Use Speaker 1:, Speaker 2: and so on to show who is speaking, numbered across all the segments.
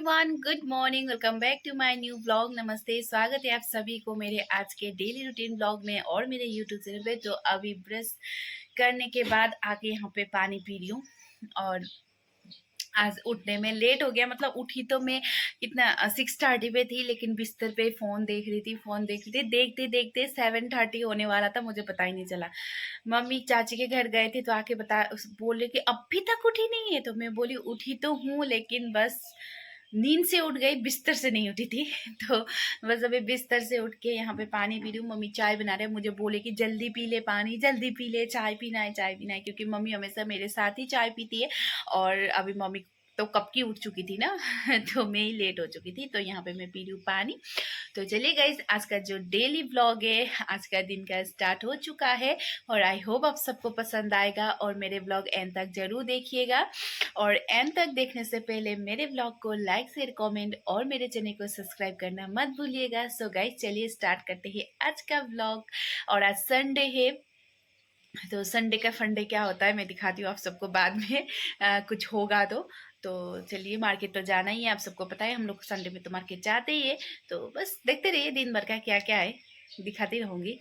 Speaker 1: Everyone, good morning. Welcome back to my new vlog. नमस्ते, स्वागत है आप सभी को मेरे आज के डेली रूटीन व्लॉग में और मेरे यूट्यूब चैनल पे। तो अभी ब्रश करने के बाद आके यहाँ पे पानी पी रही हूँ और आज उठने में लेट हो गया। मतलब उठी तो मैं इतना 6:30 पे थी, लेकिन बिस्तर पे फ़ोन देख रही थी। देखते देखते 7:30 होने वाला था, मुझे पता ही नहीं चला। मम्मी चाची के घर गए थे तो आके बोल रहे कि अभी तक उठी नहीं है। तो मैं बोली उठी तो हूँ, लेकिन बस नींद से उठ गई, बिस्तर से नहीं उठी थी। तो बस अभी बिस्तर से उठ के यहाँ पे पानी पी रही हूँ। मम्मी चाय बना रहे हैं, मुझे बोले कि जल्दी पी ले पानी, जल्दी पी ले, चाय पीना है चाय पीना है, क्योंकि मम्मी हमेशा मेरे साथ ही चाय पीती है। और अभी मम्मी तो कब की उठ चुकी थी ना। तो मैं ही लेट हो चुकी थी, तो यहाँ पे मैं पी रही हूँ पानी। तो चलिए गाइस, आज का जो डेली व्लॉग है, आज का दिन का स्टार्ट हो चुका है और आई होप आप सबको पसंद आएगा और मेरे व्लॉग एंड तक जरूर देखिएगा। और एंड तक देखने से पहले मेरे व्लॉग को लाइक शेयर कमेंट और मेरे चैनल को सब्सक्राइब करना मत भूलिएगा। सो गाइस चलिए स्टार्ट करते हैं आज का व्लॉग। और आज संडे है, तो संडे का फंडे क्या होता है मैं दिखाती हूँ आप सबको बाद में। कुछ होगा तो चलिए, मार्केट तो जाना ही है, आप सबको पता है हम लोग संडे में तो मार्केट जाते ही है। तो बस देखते रहिए दिन भर का क्या क्या है, दिखाती रहूँगी।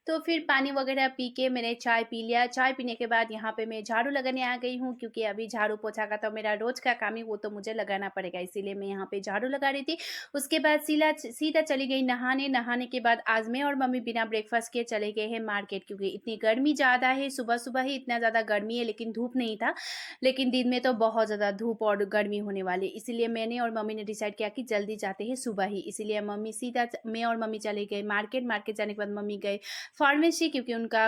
Speaker 1: तो फिर पानी वगैरह पी के मैंने चाय पी लिया। चाय पीने के बाद यहाँ पे मैं झाड़ू लगाने आ गई हूँ, क्योंकि अभी झाड़ू पोछा का तो मेरा रोज का काम है, वो तो मुझे लगाना पड़ेगा, इसीलिए मैं यहाँ पे झाड़ू लगा रही थी। उसके बाद सीधा चली गई नहाने। नहाने के बाद आज मैं और मम्मी बिना ब्रेकफास्ट के चले गए हैं मार्केट, क्योंकि इतनी गर्मी ज़्यादा है। सुबह सुबह ही इतना ज़्यादा गर्मी है, लेकिन धूप नहीं था। लेकिन दिन में तो बहुत ज़्यादा धूप और गर्मी होने वाली, इसीलिए मैंने और मम्मी ने डिसाइड किया कि जल्दी जाते हैं सुबह ही। इसीलिए मैं और मम्मी चले गए मार्केट। मार्केट जाने के बाद मम्मी गए फार्मेसी, क्योंकि उनका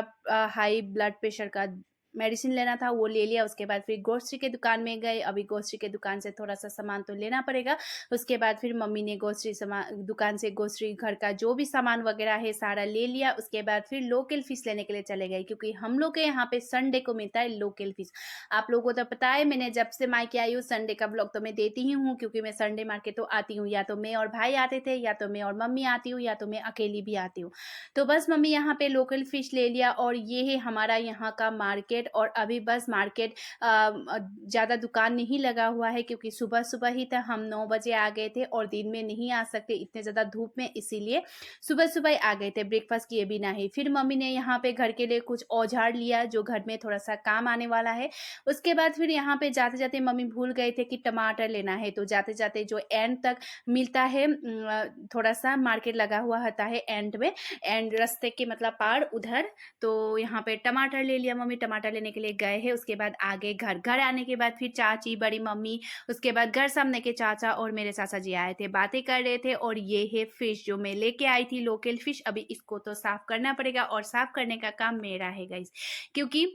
Speaker 1: हाई ब्लड प्रेशर का मेडिसिन लेना था, वो ले लिया। उसके बाद फिर ग्रोसरी के दुकान में गए। अभी ग्रोसरी के दुकान से थोड़ा सा सामान तो लेना पड़ेगा। उसके बाद फिर मम्मी ने दुकान से ग्रोसरी घर का जो भी सामान वगैरह है सारा ले लिया। उसके बाद फिर लोकल फिश लेने के लिए चले गए, क्योंकि हम लोग के यहाँ पे संडे को मिलता है लोकल फिश। आप लोगों को तो पता है, मैंने जब से मायके आई हूँ संडे का ब्लॉग तो मैं देती ही हूँ, क्योंकि मैं संडे मार्केट तो आती हूँ। या तो मैं और भाई आते थे, या तो मैं और मम्मी आती हूँ, या तो मैं अकेली भी आती हूँ। तो बस मम्मी यहाँ पे लोकल फिश ले लिया। और ये है हमारा यहाँ का मार्केट। और अभी बस मार्केट ज़्यादा दुकान नहीं लगा हुआ है, क्योंकि सुबह सुबह ही था, हम 9 बजे आ गए थे और दिन में नहीं आ सकते इतने ज़्यादा धूप में, इसीलिए सुबह सुबह आ गए थे, ब्रेकफास्ट किए भी नहीं। फिर मम्मी ने यहाँ पे घर के लिए कुछ औजार लिया, जो घर में थोड़ा सा काम आने वाला है। उसके बाद फिर यहाँ पे जाते जाते मम्मी भूल गए थे कि टमाटर लेना है, तो जाते जाते जो एंड तक मिलता है, थोड़ा सा मार्केट लगा हुआ होता है एंड में, एंड रास्ते के मतलब पार उधर। तो यहाँ पे टमाटर ले लिया। मम्मी टमाटर लेने के लिए गए हैं। उसके बाद आगे घर आने के बाद फिर चाची, बड़ी मम्मी, उसके बाद घर सामने के चाचा और मेरे चाचा जी आए थे, बातें कर रहे थे। और ये है फिश जो मैं लेके आई थी, लोकल फिश। अभी इसको तो साफ करना पड़ेगा, और साफ करने का काम मेरा है गाइस, क्योंकि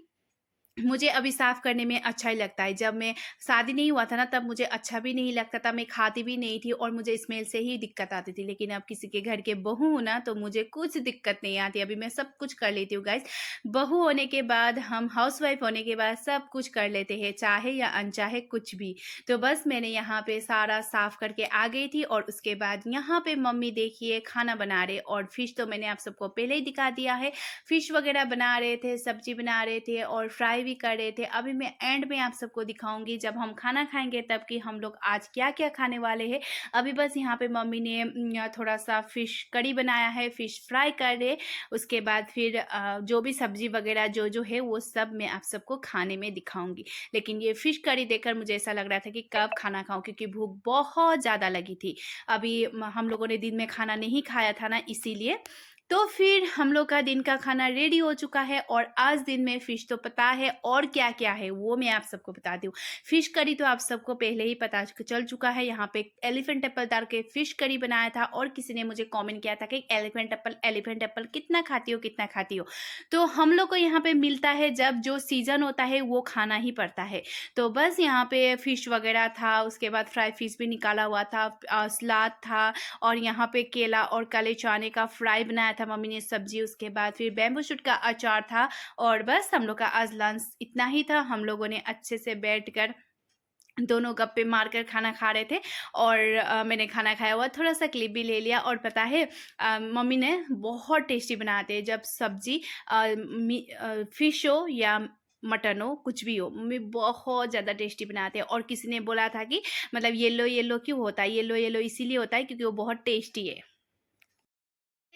Speaker 1: मुझे अभी साफ़ करने में अच्छा ही लगता है। जब मैं शादी नहीं हुआ था ना, तब मुझे अच्छा भी नहीं लगता था, मैं खाती भी नहीं थी और मुझे स्मेल से ही दिक्कत आती थी। लेकिन अब किसी के घर के बहू हूँ ना, तो मुझे कुछ दिक्कत नहीं आती। अभी मैं सब कुछ कर लेती हूँ गाइस। बहू होने के बाद, हम हाउसवाइफ होने के बाद सब कुछ कर लेते हैं, चाहे या अनचाहे कुछ भी। तो बस मैंने यहाँ पे सारा साफ़ करके आ गई थी। और उसके बाद यहाँ पे मम्मी देखिए खाना बना रहे, और फिश तो मैंने आप सबको पहले ही दिखा दिया है। फिश वगैरह बना रहे थे, सब्जी बना रहे थे और फ्राई भी कर रहे थे। अभी मैं एंड में आप सबको दिखाऊंगी जब हम खाना खाएंगे, तब कि हम लोग आज क्या क्या खाने वाले हैं। अभी बस यहाँ पे मम्मी ने थोड़ा सा फिश करी बनाया है, फिश फ्राई कर रहे। उसके बाद फिर जो भी सब्जी वगैरह जो जो है वो सब मैं आप सबको खाने में दिखाऊंगी। लेकिन ये फिश करी देखकर मुझे ऐसा लग रहा था कि कब खाना खाऊं, क्योंकि भूख बहुत ज़्यादा लगी थी। अभी हम लोगों ने दिन में खाना नहीं खाया था ना, इसीलिए। तो फिर हम लोग का दिन का खाना रेडी हो चुका है। और आज दिन में फ़िश तो पता है, और क्या क्या है वो मैं आप सबको बताती हूँ। फ़िश करी तो आप सबको पहले ही पता चल चुका है। यहाँ पे एलिफेंट एप्पल डाल के फ़िश करी बनाया था, और किसी ने मुझे कमेंट किया था कि एलिफेंट एप्पल कितना खाती हो, कितना खाती हो। तो हम लोग को यहाँ पे मिलता है, जब जो सीज़न होता है वो खाना ही पड़ता है। तो बस यहाँ पे फ़िश वगैरह था, उसके बाद फ्राई फ़िश भी निकाला हुआ था, सलाद था, और यहाँ पे केला और काले चने का फ्राई बनाया था मम्मी ने सब्जी। उसके बाद फिर बैम्बू शूट का अचार था। और बस हम लोग का आज लंच इतना ही था। हम लोगों ने अच्छे से बैठकर दोनों गप्पे मारकर खाना खा रहे थे। और मैंने खाना खाया हुआ, थोड़ा सा क्लिप भी ले लिया। और पता है मम्मी ने बहुत टेस्टी बनाते हैं, जब सब्जी फ़िश हो या मटन हो, कुछ भी हो, मम्मी बहुत ज़्यादा टेस्टी बनाते हैं। और किसी ने बोला था कि मतलब येलो येलो क्यों होता है, येलो येलो इसीलिए होता है क्योंकि वो बहुत टेस्टी है।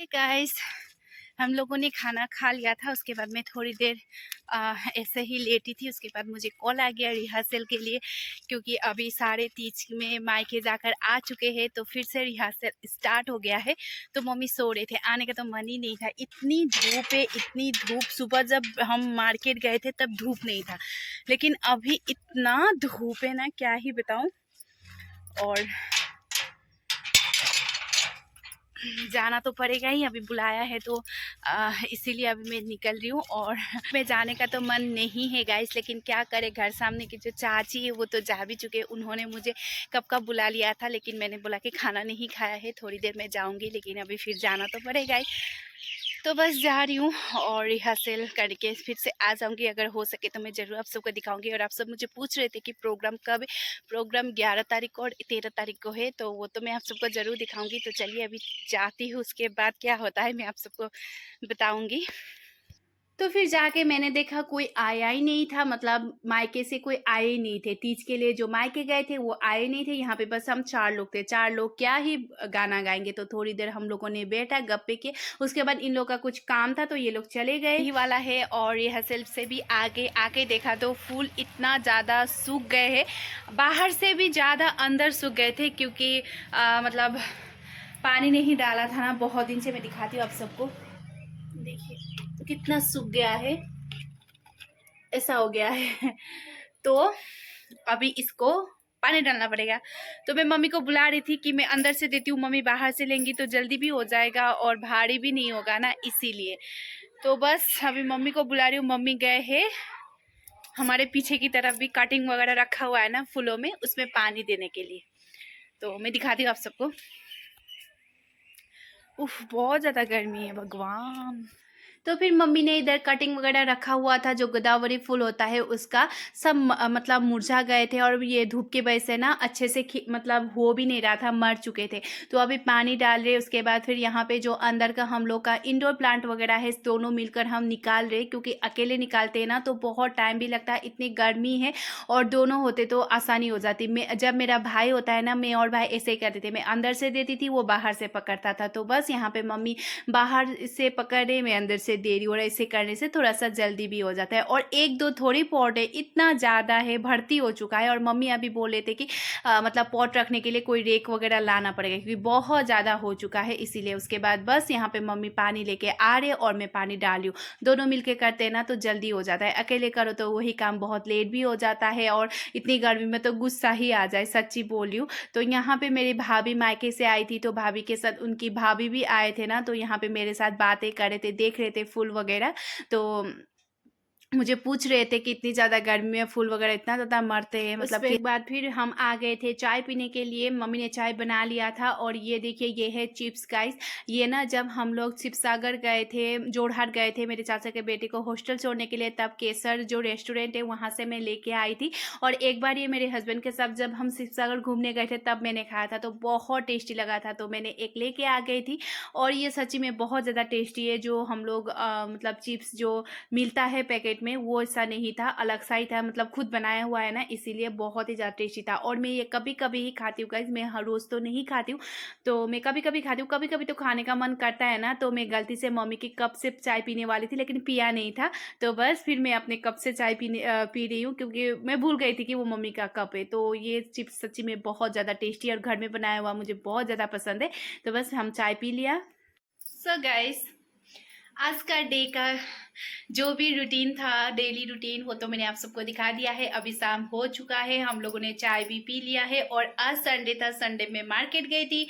Speaker 1: गाइस, हम लोगों ने खाना खा लिया था, उसके बाद मैं थोड़ी देर ऐसे ही लेटी थी। उसके बाद मुझे कॉल आ गया रिहर्सल के लिए, क्योंकि अभी 3:30 में मायके जाकर आ चुके हैं, तो फिर से रिहर्सल स्टार्ट हो गया है। तो मम्मी सो रहे थे, आने का तो मन ही नहीं था। इतनी धूप है, इतनी धूप। सुबह जब हम मार्केट गए थे तब धूप नहीं था, लेकिन अभी इतना धूप है ना, क्या ही बताऊँ। और जाना तो पड़ेगा ही, अभी बुलाया है तो इसीलिए अभी मैं निकल रही हूँ। और मैं जाने का तो मन नहीं है गाइस, लेकिन क्या करें, घर सामने की जो चाची है वो तो जा भी चुके हैं। उन्होंने मुझे कब का बुला लिया था, लेकिन मैंने बोला कि खाना नहीं खाया है, थोड़ी देर में जाऊँगी, लेकिन अभी फिर जाना तो पड़ेगा ही। तो बस जा रही हूँ और रिहर्सल करके फिर से आ जाऊँगी। अगर हो सके तो मैं ज़रूर आप सबको दिखाऊँगी। और आप सब मुझे पूछ रहे थे कि प्रोग्राम कब है। प्रोग्राम 11 तारीख को और 13 तारीख को है, तो वो तो मैं आप सबको ज़रूर दिखाऊँगी। तो चलिए अभी जाती हूँ, उसके बाद क्या होता है मैं आप सबको बताऊँगी। तो फिर जाके मैंने देखा कोई आया ही नहीं था, मतलब मायके से कोई आए ही नहीं थे। तीज के लिए जो मायके गए थे वो आए नहीं थे। यहाँ पे बस हम 4 लोग थे। 4 लोग क्या ही गाना गाएंगे। तो थोड़ी देर हम लोगों ने बैठा, गप्पे किए। उसके बाद इन लोग का कुछ काम था तो ये लोग चले गए ही वाला है। और ये हसल से भी आगे आके देखा तो फूल इतना ज़्यादा सूख गए हैं, बाहर से भी ज़्यादा अंदर सूख गए थे, क्योंकि मतलब पानी नहीं डाला था ना बहुत दिन से। मैं दिखाती हूँ आप सबको, देखिए कितना सूख गया है, ऐसा हो गया है। तो अभी इसको पानी डालना पड़ेगा। तो मैं मम्मी को बुला रही थी कि मैं अंदर से देती हूँ, मम्मी बाहर से लेंगी तो जल्दी भी हो जाएगा और भारी भी नहीं होगा ना, इसीलिए। तो बस अभी मम्मी को बुला रही हूँ। मम्मी गए हैं हमारे पीछे की तरफ, भी कटिंग वगैरह रखा हुआ है ना फूलों में, उसमें पानी देने के लिए। तो मैं दिखाती हूँ आप सबको। उफ, बहुत ज़्यादा गर्मी है भगवान। तो फिर मम्मी ने इधर कटिंग वगैरह रखा हुआ था, जो गोदावरी फूल होता है उसका, सब मतलब मुरझा गए थे। और ये धूप की वजह से ना अच्छे से मतलब हो भी नहीं रहा था, मर चुके थे। तो अभी पानी डाल रहे, उसके बाद फिर यहाँ पे जो अंदर का हम लोग का इंडोर प्लांट वगैरह है, दोनों मिलकर हम निकाल रहे, क्योंकि अकेले निकालते हैं ना तो बहुत टाइम भी लगता है, इतनी गर्मी है। और दोनों होते तो आसानी हो जाती। मैं जब मेरा भाई होता है ना, मैं और भाई ऐसे ही करते थे, मैं अंदर से देती थी, वो बाहर से पकड़ता था। तो बस यहाँ पे मम्मी बाहर से पकड़े, मैं अंदर से दे रही हूँ। और ऐसे करने से थोड़ा सा जल्दी भी हो जाता है। और एक दो थोड़ी पॉट है, इतना ज़्यादा है, भर्ती हो चुका है। और मम्मी अभी बोले थे कि मतलब पॉट रखने के लिए कोई रेक वगैरह लाना पड़ेगा, क्योंकि बहुत ज़्यादा हो चुका है, इसीलिए। उसके बाद बस यहाँ पे मम्मी पानी लेके आ रहे और मैं पानी डाल रही हूँ। दोनों मिलके करते हैं ना तो जल्दी हो जाता है, अकेले करो तो वही काम बहुत लेट भी हो जाता है। और इतनी गर्मी में तो गुस्सा ही आ जाए, सच्ची बोल रही हूँ। तो यहाँ पे मेरी भाभी मायके से आई थी, तो भाभी के साथ उनकी भाभी भी आए थे ना, तो यहाँ पे मेरे साथ बातें कर रहे थे, देख रहे थे फूल वगैरह। तो मुझे पूछ रहे थे कि इतनी ज़्यादा गर्मी में फूल वगैरह इतना ज़्यादा मरते हैं, मतलब एक बार फिर हम आ गए थे चाय पीने के लिए। मम्मी ने चाय बना लिया था। और ये देखिए, ये है चिप्स गाइस। ये ना जब हम लोग शिवसागर गए थे, जोरहाट गए थे मेरे चाचा के बेटे को हॉस्टल छोड़ने के लिए, तब केसर जो रेस्टोरेंट है वहाँ से मैं लेके आई थी। और एक बार ये मेरे हस्बैंड के साथ जब हम शिवसागर घूमने गए थे तब मैंने खाया था, तो बहुत टेस्टी लगा था, तो मैंने एक लेके आ गई थी। और ये सच्ची में बहुत ज़्यादा टेस्टी है। जो हम लोग मतलब चिप्स जो मिलता है पैकेट में, वो ऐसा नहीं था, अलग सा ही था, मतलब खुद बनाया हुआ है ना, इसीलिए बहुत ही ज़्यादा टेस्टी था। और मैं ये कभी कभी ही खाती हूँ गाइस, मैं हर रोज़ तो नहीं खाती हूँ। तो मैं कभी कभी खाती हूँ, कभी कभी तो खाने का मन करता है ना। तो मैं गलती से मम्मी के कप से चाय पीने वाली थी, लेकिन पिया नहीं था। तो बस फिर मैं अपने कप से चाय पी रही हूँ, क्योंकि मैं भूल गई थी कि वो मम्मी का कप है। तो ये चिप्स सच्ची में बहुत ज़्यादा टेस्टी और घर में बनाया हुआ मुझे बहुत ज़्यादा पसंद है। तो बस हम चाय पी लिया। सो गाइस, आज का डे का जो भी रूटीन था, डेली रूटीन, वो तो मैंने आप सबको दिखा दिया है। अभी शाम हो चुका है, हम लोगों ने चाय भी पी लिया है। और आज संडे था, संडे में मार्केट गई थी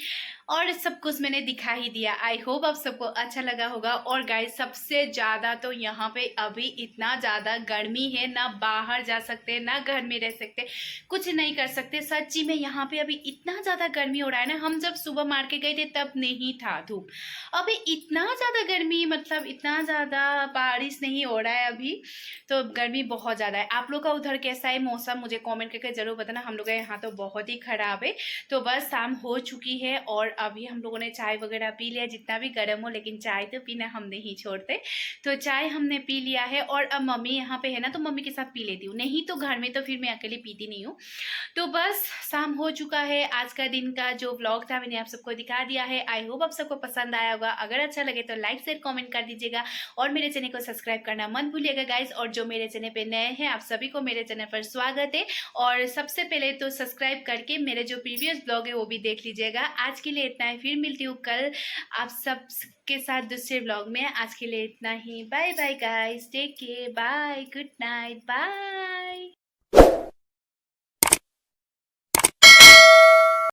Speaker 1: और सब कुछ मैंने दिखा ही दिया। आई होप आप सबको अच्छा लगा होगा। और गाइस, सबसे ज़्यादा तो यहाँ पे अभी इतना ज़्यादा गर्मी है, ना बाहर जा सकते, ना घर में रह सकते, कुछ नहीं कर सकते। सच्ची में यहाँ पे अभी इतना ज़्यादा गर्मी हो रहा है ना। हम जब सुबह मार्केट गए थे तब नहीं था धूप, अभी इतना ज़्यादा गर्मी, मतलब इतना ज़्यादा बारिश नहीं हो रहा है अभी, तो गर्मी बहुत ज़्यादा है। आप लोग का उधर कैसा है मौसम, मुझे कमेंट करके ज़रूर बताना। हम लोग का यहाँ तो बहुत ही ख़राब है। तो बस शाम हो चुकी है और अभी हम लोगों ने चाय वगैरह पी लिया, जितना भी गर्म हो, लेकिन चाय तो पीना हम नहीं छोड़ते। तो चाय हमने पी लिया है और अब मम्मी यहाँ पे है ना, तो मम्मी के साथ पी लेती हूँ, नहीं तो घर में तो फिर मैं अकेले पीती नहीं हूँ। तो बस शाम हो चुका है, आज का दिन का जो व्लॉग था मैंने आप सबको दिखा दिया है। आई होप आप सबको पसंद आया होगा। अगर अच्छा लगे तो लाइक शेयर कमेंट कर दीजिएगा और मेरे चैनल को सब्सक्राइब करना मत भूलिएगा गाइज। और जो मेरे चैनल पे नए हैं, आप सभी को मेरे चैनल पर स्वागत है। और सबसे पहले तो सब्सक्राइब करके मेरे जो प्रीवियस ब्लॉग है वो भी देख लीजिएगा। आज के लिए इतना ही, फिर मिलती हूँ कल आप सब के साथ दूसरे ब्लॉग में। आज के लिए इतना ही, bye bye guys, take care, bye, good night, bye.